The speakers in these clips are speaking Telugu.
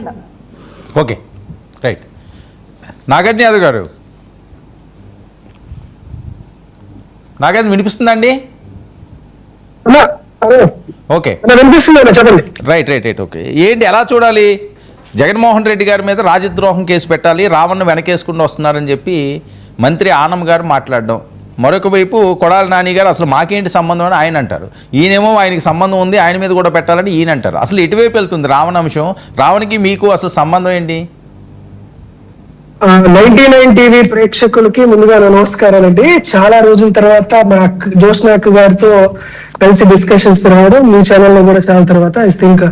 అట్లా. Okay, right. నాగార్జున యాదవ్ గారు, నాగార్జున వినిపిస్తుందండి? ఓకే, చెప్పండి. Right right right okay. ఏంటి, ఎలా చూడాలి? జగన్మోహన్ రెడ్డి గారి మీద రాజద్రోహం కేసు పెట్టాలి, రావణ్ను వెనకేసుకుంటూ వస్తున్నారని చెప్పి మంత్రి ఆనం గారు మాట్లాడడం, మరొక వైపు కొడాలి నాని గారు అసలు మాకేంటి సంబంధం అని ఆయన అంటారు. ఈయనేమో ఆయనకి సంబంధం ఉంది, ఆయన మీద కూడా పెట్టాలని ఈయన అంటారు. అసలు ఎటువైపు వెళ్తుంది రావణ అంశం? రావణ్కి మీకు అసలు సంబంధం ఏంటి? 99 టీవీ ప్రేక్షకులకి ముందుగా నమస్కారాలండి. చాలా రోజుల తర్వాత మా జ్యోత్స్న అక్క గారితో కలిసి డిస్కషన్స్ రావడం, మీ ఛానల్లో కూడా చాలా తర్వాత ఐ థింక్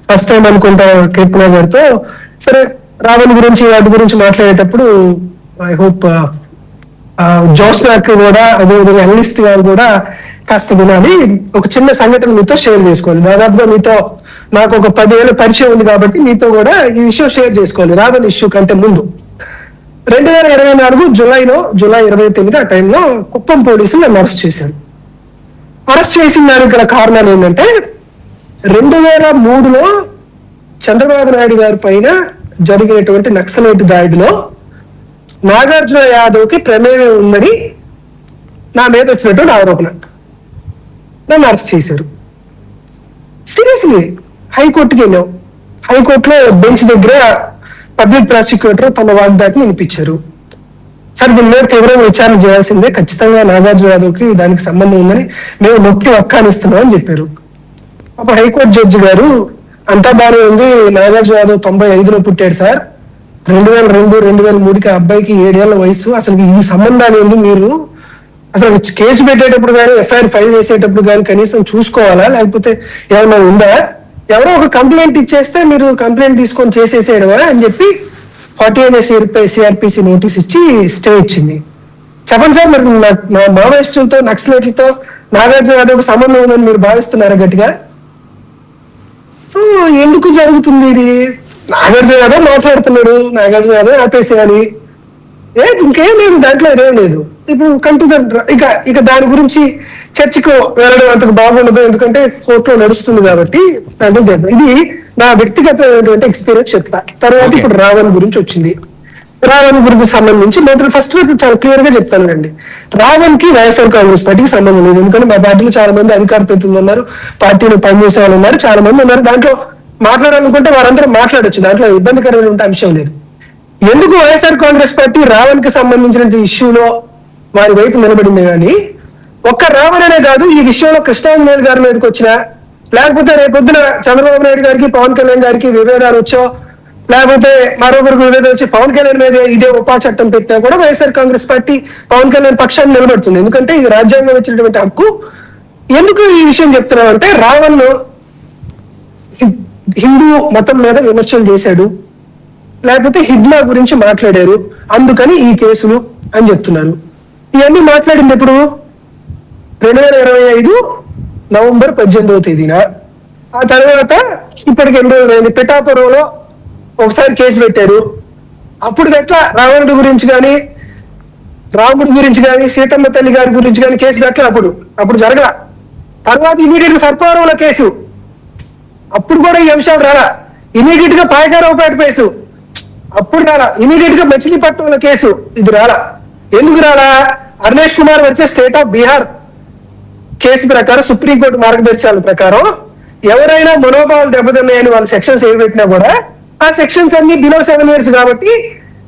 ఫస్ట్ టైం అనుకుంటా కీర్తన గారితో. సరే, రావణ్ గురించి వాటి గురించి మాట్లాడేటప్పుడు ఐ హోప్ జ్యోత్స్న అక్క కూడా, అదేవిధంగా అనలిస్ట్ గారు కూడా కాస్త వినాలి. ఒక చిన్న సంఘటన మీతో షేర్ చేసుకోవాలి. దాదాపుగా మీతో నాకు ఒక 10 ఏళ్ళ పరిచయం ఉంది కాబట్టి మీతో కూడా ఈ విషయం షేర్ చేసుకోవాలి. రావణ్ ఇష్యూ కంటే ముందు 2024 జూలై 29 ఆ టైంలో కుప్పం పోలీసులు నన్ను అరెస్ట్ చేశారు. అరెస్ట్ చేసిన దానికి గల కారణాలు ఏంటంటే 2003లో చంద్రబాబు నాయుడు గారి పైన జరిగినటువంటి నక్సలైట్ దాడిలో నాగార్జున యాదవ్కి ప్రమేయం ఉందని నా మీద వచ్చినటువంటి ఆరోపణ. నన్ను అరెస్ట్ చేశారు. సీరియస్లీ హైకోర్టుకి వెళ్ళాం. హైకోర్టులో బెంచ్ దగ్గర పబ్లిక్ ప్రాసిక్యూటర్ తమ వాగ్దాటిని వినిపించారు. సార్, దీని మీద తీవ్రంగా విచారణ చేయాల్సిందే, ఖచ్చితంగా నాగార్జున యాదవ్కి దానికి సంబంధం ఉందని మేము నొక్కి వక్కానిస్తున్నాం అని చెప్పారు. అప్పుడు హైకోర్టు జడ్జి గారు, అంతా బాగానే ఉంది, నాగార్జున యాదవ్ 95లో పుట్టాడు సార్, 2002, 2003కి అబ్బాయికి 7 ఏళ్ల వయసు, అసలు ఈ సంబంధాలు ఏంది, మీరు అసలు కేసు పెట్టేటప్పుడు కానీ ఎఫ్ఐఆర్ ఫైల్ చేసేటప్పుడు కానీ కనీసం చూసుకోవాలా, లేకపోతే ఏమైనా ఉందా, ఎవరో ఒక కంప్లైంట్ ఇచ్చేస్తే మీరు కంప్లైంట్ తీసుకొని చేసేసేయడమా అని చెప్పి 49 సిఆర్పిసి నోటీస్ ఇచ్చి స్టే ఇచ్చింది. చెప్పండి సార్, మరి మా మావోయిస్టులతో నక్సలైట్లతో నాగార్జున యాదవ్కి సంబంధం ఉందని మీరు భావిస్తున్నారా గట్టిగా? సో ఎందుకు జరుగుతుంది ఇది? నాగార్జున యాదవ్ మాట్లాడుతున్నాడు, నాగార్జున యాదవ్ ఆపేసేయాలి, ఇంకేం లేదు, దాంట్లో ఇదేం లేదు. ఇప్పుడు ఇక దాని గురించి చర్చకు వెళ్ళడం అంతకు బాగుండదు, ఎందుకంటే కోర్టులో నడుస్తుంది కాబట్టి. ఇది నా వ్యక్తిగతమైనటువంటి ఎక్స్పీరియన్స్ చెప్తా. తర్వాత ఇప్పుడు రావణ్ గురించి వచ్చింది. రావణ్ గురించి సంబంధించి మొదలు ఫస్ట్ చాలా క్లియర్ గా చెప్తానండి. రావణ్ కి వైఎస్ఆర్ కాంగ్రెస్ పార్టీకి సంబంధం లేదు. ఎందుకంటే మా పార్టీలో చాలా మంది అధికార ప్రతినిధులు ఉన్నారు, పార్టీలో పనిచేసే వాళ్ళు ఉన్నారు, చాలా మంది ఉన్నారు. దాంట్లో మాట్లాడాలనుకుంటే వారందరూ మాట్లాడొచ్చు, దాంట్లో ఇబ్బందికరమైన అంశం లేదు. ఎందుకు వైఎస్ఆర్ కాంగ్రెస్ పార్టీ రావణ్ కి సంబంధించిన ఇష్యూలో వారి వైపు నిలబడింది కానీ ఒక్క రావణ్ అనే కాదు, ఈ విషయంలో కృష్ణాంజనేయులు గారి మీదకి వచ్చినా, లేకపోతే రేపొద్దున చంద్రబాబు నాయుడు గారికి పవన్ కళ్యాణ్ గారికి విభేదాలు వచ్చో, లేకపోతే మరొకరికి విభేదం వచ్చి పవన్ కళ్యాణ్ మీద ఇదే ఉపా చట్టం పెట్టినా కూడా వైఎస్ఆర్ కాంగ్రెస్ పార్టీ పవన్ కళ్యాణ్ పక్షాన్ని నిలబడుతుంది. ఎందుకంటే ఇది రాజ్యాంగం ఇచ్చినటువంటి హక్కు. ఎందుకు ఈ విషయం చెప్తున్నామంటే, రావణ్ హిందూ మతం మీద విమర్శలు చేశాడు, లేకపోతే హిడ్మా గురించి మాట్లాడారు, అందుకని ఈ కేసులు అని చెప్తున్నారు. ఇవన్నీ మాట్లాడింది ఎప్పుడు? 2025 నవంబర్ 18వ తేదీన. ఆ తర్వాత ఇప్పటికి 8 రోజులైంది. పిఠాపురంలో ఒకసారి కేసు పెట్టారు. అప్పుడు ఎట్లా రావణుడి గురించి కానీ, రాముడి గురించి కానీ, సీతమ్మ తల్లి గారి గురించి కానీ కేసు పెట్టలే. అప్పుడు జరగల. తర్వాత ఇమీడియట్ గా సర్పవరంలో కేసు, అప్పుడు కూడా ఈ అంశాలు రాలా. ఇమీడియట్ గా పాయకారావుపేట కేసు, అప్పుడు రాలా. ఇమీడియట్ గా మచిలీపట్నంలో కేసు, ఇది రాలా. ఎందుకు రాలా? Arnesh Kumar versus state of Bihar case ప్రకారం, సుప్రీంకోర్టు మార్గదర్శకాల ప్రకారం ఎవరైనా మనోభావాలు దెబ్బతిన్నాయని వాళ్ళు సెక్షన్స్ ఏవి పెట్టినా కూడా ఆ సెక్షన్స్ అన్ని బిలో 7 years కాబట్టి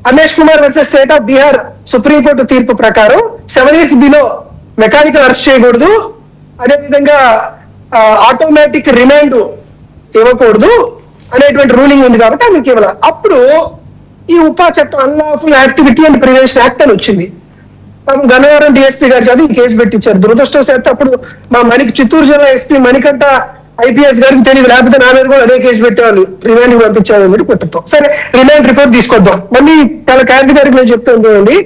Arnesh Kumar versus state of Bihar supreme court తీర్పు ప్రకారం 7 years బిలో మెకానికల్ అరెస్ట్ చేయకూడదు, అదేవిధంగా ఆటోమేటిక్ రిమాండ్ ఇవ్వకూడదు అనేటువంటి రూలింగ్ ఉంది కాబట్టి అందుకు ఇవ్వాలి. అప్పుడు ఈ ఉపా చట్టం, unlawful activity and prevention act అని వచ్చింది. గన్నవరం డిఎస్పీ గారు చదివి కేసు పెట్టించారు. దురదృష్టవశాత్తు అప్పుడు మా చిత్తూరు జిల్లా ఎస్పీ మణికంఠ ఐపీఎస్ గారికి తెలియదు, లేకపోతే నా మీద కూడా అదే కేసు పెట్టేవాళ్ళు, రిమాండ్ పంపించాలని కొత్తతో. సరే, రిమాండ్ రిపోర్ట్ తీసుకొద్దాం. మళ్ళీ చాలా క్యాండిడేట్ నేను చెప్తుంది,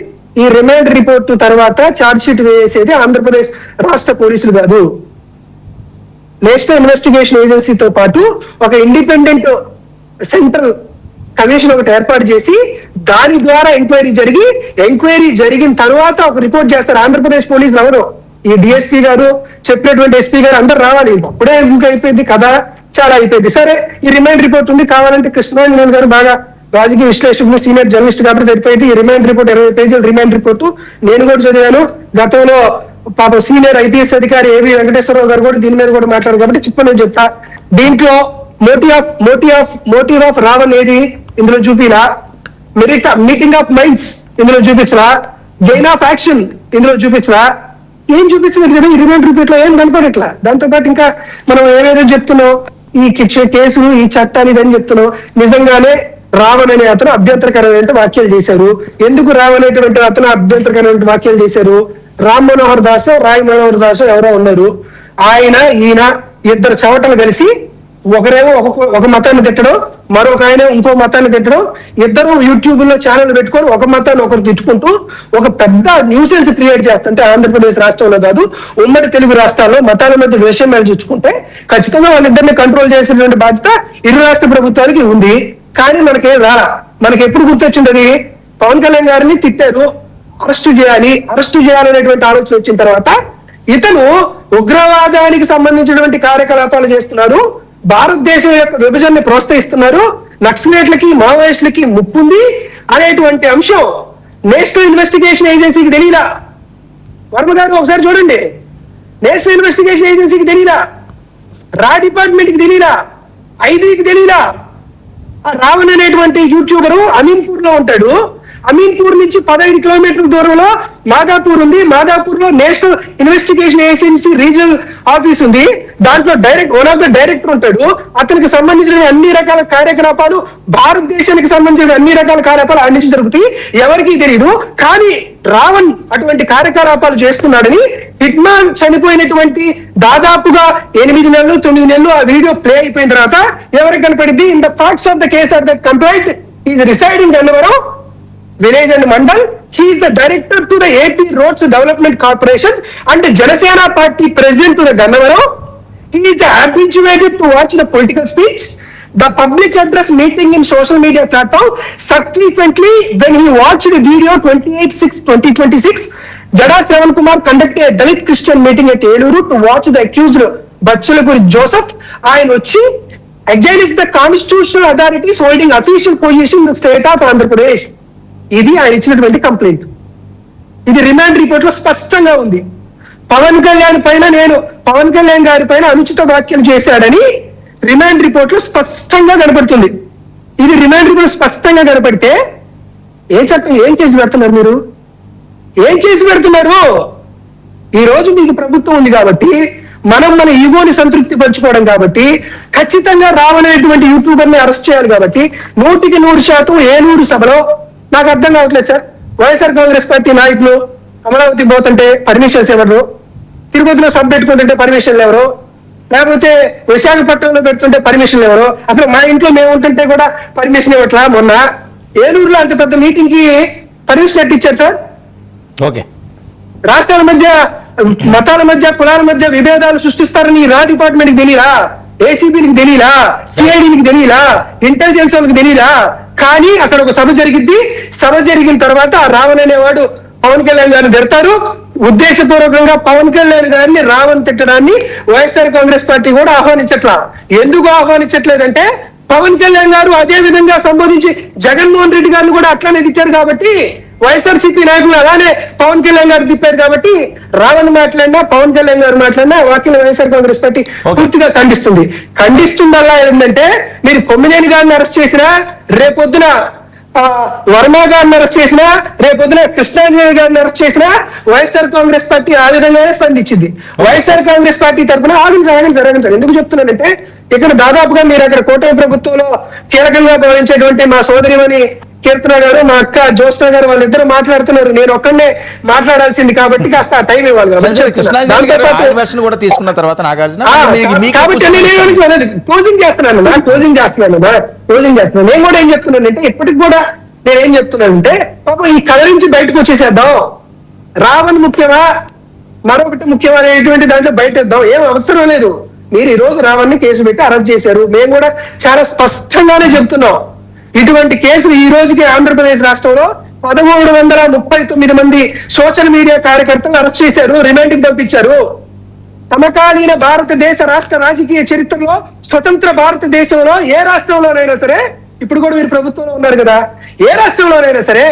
ఈ రిమాండ్ రిపోర్ట్ తర్వాత ఛార్జ్ షీట్ వేసేది ఆంధ్రప్రదేశ్ రాష్ట్ర పోలీసులు కాదు, నేషనల్ ఇన్వెస్టిగేషన్ ఏజెన్సీతో పాటు ఒక ఇండిపెండెంట్ సెంట్రల్ కమిషన్ ఒకటి ఏర్పాటు చేసి దాని ద్వారా ఎంక్వైరీ జరిగిన తర్వాత ఒక రిపోర్ట్ చేస్తారు. ఆంధ్రప్రదేశ్ పోలీసులు ఎవరు, ఈ డిఎస్పీ గారు చెప్పినటువంటి ఎస్పీ గారు అందరు రావాలి. అప్పుడే ఎందుకు అయిపోయింది కదా, చాలా అయిపోయింది. సరే, ఈ రిమైండ్ రిపోర్ట్ ఉంది, కావాలంటే కృష్ణాంజనేయులు గారు బాగా రాజకీయ విశ్లేషకులు, సీనియర్ జర్నలిస్ట్ కాబట్టి సరిపోయింది. ఈ రిమైండ్ రిపోర్ట్ 20 పేజీల రిమైండ్ రిపోర్టు నేను కూడా చదివాను. గతంలో పాప సీనియర్ ఐపీఎస్ అధికారి ఏబి వెంకటేశ్వరరావు గారు కూడా దీని మీద కూడా మాట్లాడారు కాబట్టి నేను చెప్తా. దీంట్లో మోటివ్ ఆఫ్ రావణ్ ఏది ఇందులో చూపిలా, మీటింగ్ ఆఫ్ మైండ్స్ ఇందులో చూపించరా, గెయిన్ ఆఫ్ యాక్షన్ ఇందులో చూపించరా, ఏం చూపించలేదు కదా ఈ రిమైండ్ రిపోర్ట్ లో, ఏం కనపడట్లా. దాంతో పాటు ఇంకా మనం ఏవేదో చెప్తున్నాం, ఈ కేసులు, ఈ చట్టాలు ఇదని చెప్తున్నాం. నిజంగానే రావణ్ అనే అతను అభ్యంతరకరమైన వ్యాఖ్యలు చేశారు. ఎందుకు రావణ్ అనేటువంటి అతను అభ్యంతరకరమైన వ్యాఖ్యలు చేశారు? రామ్ మనోహర్ దాస్, రాయ్ మనోహర్ దాస్ ఎవరో ఉన్నారు, ఈయన ఇద్దరు చవటలు కలిసి ఒకరేమో ఒక మతాన్ని తిట్టడం, మరొక ఆయన ఇంకో మతాన్ని తిట్టడం, ఇద్దరు యూట్యూబ్ లో ఛానల్ పెట్టుకొని ఒక మతాన్ని ఒకరు తిట్టుకుంటూ ఒక పెద్ద న్యూసెన్స్ క్రియేట్ చేస్తుంటే ఆంధ్రప్రదేశ్ రాష్ట్రంలో కాదు ఉమ్మడి తెలుగు రాష్ట్రాల్లో మతాల మధ్య విషయం చూసుకుంటే ఖచ్చితంగా వాళ్ళిద్దరిని కంట్రోల్ చేసేటువంటి బాధ్యత ఇరు రాష్ట్ర ప్రభుత్వానికి ఉంది. కానీ మనకేం రాలా. మనకి ఎప్పుడు గుర్తొచ్చింది అది, పవన్ కళ్యాణ్ గారిని తిట్టారు, అరెస్టు చేయాలనేటువంటి ఆలోచన వచ్చిన తర్వాత ఇతను ఉగ్రవాదానికి సంబంధించినటువంటి కార్యకలాపాలు చేస్తున్నారు, భారతదేశం యొక్క విభజనని ప్రోత్సహిస్తున్నారు, నక్సలైట్లకి మావోయిస్టులకి ముప్పుంది అనేటువంటి అంశం నేషనల్ ఇన్వెస్టిగేషన్ ఏజెన్సీకి తెలియదా? వర్మ గారు ఒకసారి చూడండి, నేషనల్ ఇన్వెస్టిగేషన్ ఏజెన్సీకి తెలియదా? రా డిపార్ట్మెంట్ కి తెలియదా? ఐడీకి తెలియదా? ఆ రావణ్ అనేటువంటి యూట్యూబర్ అమీన్పూర్ లో ఉంటాడు. అమీన్పూర్ నుంచి 15 కిలోమీటర్ల దూరంలో మాదాపూర్ ఉంది. మాదాపూర్ లో national investigation agency regional office ఉంది. దాంట్లో వన్ ఆఫ్ ద డైరెక్టర్ ఉంటాడు. అతనికి సంబంధించిన అన్ని రకాల కార్యకలాపాలు, భారతదేశానికి సంబంధించిన అన్ని రకాల కార్యకలాపాలు ఆడి నుంచి జరుగుతాయి, ఎవరికీ తెలియదు. కానీ రావణ్ అటువంటి కార్యకలాపాలు చేస్తున్నాడని హిట్మాన్ చనిపోయినటువంటి దాదాపుగా 8 నెలలు 9 నెలలు ఆ వీడియో ప్లే అయిపోయిన తర్వాత ఎవరికి కనపడింది? In the facts of the case are the complaint is residing Gannavaram village and mandal. He is the director to the AP Roads Development Corporation and the Janasena Party president to the Gannavaram. He is habituated to watch the political speech, the public address meeting in social media platform. Subsequently, when he watched the video 28/6/2026, Jada Shravan Kumar conducted a Dalit Christian meeting at Eluru to watch the accused Bachulaguri Joseph and Ochi against the constitutional authorities holding official position in the state of Andhra Pradesh. ఇది ఆయన ఇచ్చినటువంటి కంప్లైంట్. ఇది రిమాండ్ రిపోర్ట్ లో స్పష్టంగా ఉంది. పవన్ కళ్యాణ్ గారి పైన అనుచిత వ్యాఖ్యలు చేశాడని రిమాండ్ రిపోర్ట్ లో స్పష్టంగా కనపడుతుంది. ఇది రిమాండ్ రిపోర్ట్ స్పష్టంగా కనపడితే ఏం కేసు పెడుతున్నారు మీరు? ఏం కేసు పెడుతున్నారు? ఈ రోజు మీకు ప్రభుత్వం ఉంది కాబట్టి, మన ఈగోని సంతృప్తి పరచుకోవడం కాబట్టి ఖచ్చితంగా రావనేటువంటి యూట్యూబర్ ని అరెస్ట్ చేయాలి కాబట్టి 100% ఏలూరు సభలో నాకు అర్థం కావట్లేదు సార్. వైఎస్ఆర్ కాంగ్రెస్ పార్టీ నాయకులు అమరావతి పోతుంటే పర్మిషన్స్ ఎవరు, తిరుపతిలో సభ పెట్టుకుంటుంటే పర్మిషన్లు ఎవరు, లేకపోతే విశాఖపట్నంలో పెడుతుంటే పర్మిషన్లు ఎవరు, అసలు మా ఇంట్లో మేము ఉంటుంటే కూడా పర్మిషన్ ఇవ్వట్లా. మొన్న ఏలూరులో అంత పెద్ద మీటింగ్ కి పర్మిషన్ ఎట్టిచ్చారు సార్? ఓకే, రాష్ట్రాల మధ్య, మతాల మధ్య, కులాల మధ్య విభేదాలు సృష్టిస్తారని రా డిపార్ట్మెంట్ కి తెలియదా? ఏసీబీకి తెలియదా? సిఐడికి తెలియదా? ఇంటెలిజెన్స్ వాళ్ళకి తెలియదా? కానీ అక్కడ ఒక సభ జరిగింది. సభ జరిగిన తర్వాత రావణ్ అనేవాడు పవన్ కళ్యాణ్ గారిని తిడతారు. ఉద్దేశపూర్వకంగా పవన్ కళ్యాణ్ గారిని రావణ్ తిట్టడాన్ని వైఎస్ఆర్ కాంగ్రెస్ పార్టీ కూడా ఆహ్వానించట్లా. ఎందుకు ఆహ్వానించట్లేదంటే పవన్ కళ్యాణ్ గారు అదే విధంగా సంబోధించి జగన్మోహన్ రెడ్డి గారిని కూడా అట్లానే తిట్టారు కాబట్టి, వైఎస్ఆర్సీపీ నాయకులు అలానే పవన్ కళ్యాణ్ గారు తిప్పారు కాబట్టి రావణ్ మాట్లాడినా పవన్ కళ్యాణ్ గారు మాట్లాడినా వాక్యం వైఎస్ఆర్ కాంగ్రెస్ పార్టీ పూర్తిగా ఖండిస్తుందల్లా ఏంటంటే, మీరు కొమ్మినేని గారిని అరెస్ట్ చేసినా, రేపొద్దున వర్మ గారిని అరెస్ట్ చేసినా, రేపొద్దున కృష్ణాంజనేయులు గారిని అరెస్ట్ చేసినా వైఎస్ఆర్ కాంగ్రెస్ పార్టీ ఆ విధంగానే స్పందించింది. వైఎస్ఆర్ కాంగ్రెస్ పార్టీ తరఫున ఆగండి. ఎందుకు చెప్తున్నానంటే, ఇక్కడ దాదాపుగా మీరు అక్కడ కూటమి ప్రభుత్వంలో కీలకంగా భావించేటువంటి మా సోదరిమణి కీర్తన గారు, మా అక్క జ్యోత్స్న గారు వాళ్ళిద్దరు మాట్లాడుతున్నారు. నేను ఒక్కడే మాట్లాడాల్సింది కాబట్టి కాస్త టైం ఇవ్వాలి క్లోజింగ్ చేస్తున్నాను. నేను కూడా ఏం చెప్తున్నానంటే, ఇప్పటికి కూడా నేనేం చెప్తున్నానంటే, పాపం ఈ కథ నుంచి బయటకు వచ్చేసేద్దాం. రావణ్ ముఖ్యమా మరొకటి ముఖ్యమా అనేటువంటి దాంట్లో బయటేద్దాం. ఏం అవసరం లేదు. మీరు ఈ రోజు రావణ్ని కేసు పెట్టి అరెస్ట్ చేశారు. మేము కూడా చాలా స్పష్టంగానే చెప్తున్నాం, ఇటువంటి కేసులు ఈ రోజుకి ఆంధ్రప్రదేశ్ రాష్ట్రంలో 1339 మంది సోషల్ మీడియా కార్యకర్తలు అరెస్ట్ చేశారు, రిమాండ్ కి పంపించారు. సమకాలీన భారతదేశ రాష్ట్ర రాజకీయ చరిత్రలో స్వతంత్ర భారతదేశంలో ఏ రాష్ట్రంలోనైనా సరే, ఇప్పుడు కూడా మీరు ప్రభుత్వంలో ఉన్నారు కదా, ఏ రాష్ట్రంలోనైనా సరే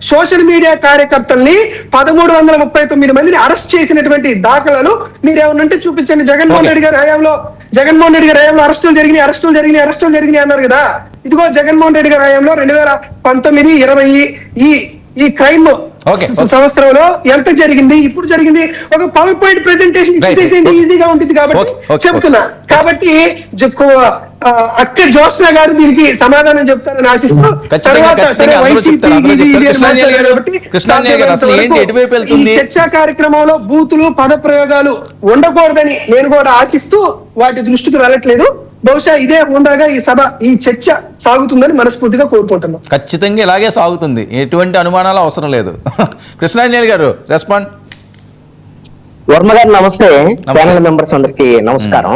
సోషల్ మీడియా కార్యకర్తల్ని 1339 మందిని అరెస్ట్ చేసినటువంటి దాఖలాలు మీరేమన్నంటే చూపించండి. జగన్మోహన్ రెడ్డి గారి హయాంలో అరెస్టులు జరిగినాయి అన్నారు కదా. ఇదిగో జగన్మోహన్ రెడ్డి గారి హయాంలో 2019, 20 ఈ క్రైమ్ సంవత్సరంలో ఎంత జరిగింది, ఇప్పుడు జరిగింది, ఒక పవర్ పాయింట్ ప్రెజెంటేషన్ ఇచ్చేసేయండి, ఈజీగా ఉంటుంది కాబట్టి చెప్తున్నా. కాబట్టి అక్క జోష్న గారు దీనికి సమాధానం చెప్తారని ఆశిస్తూ, ఈ చర్చా కార్యక్రమంలో బూతులు పద ప్రయోగాలు ఉండకూడదని నేను కూడా ఆశిస్తూ వాటి దృష్టికి వెళ్ళట్లేదు. బహుశా ఇదే హోందాగా ఈ చర్చ సాగుతుందని మనస్ఫూర్తిగా కోరుకుంటున్నాం. ఖచ్చితంగా ఇలాగే సాగుతుంది, ఎటువంటి అనుమానాలు అవసరం లేదు. కృష్ణాంజలి గారు రెస్పాండ్. వర్మ గారు నమస్తే. ప్యానల్ మెంబర్స్ అందరికి నమస్కారం.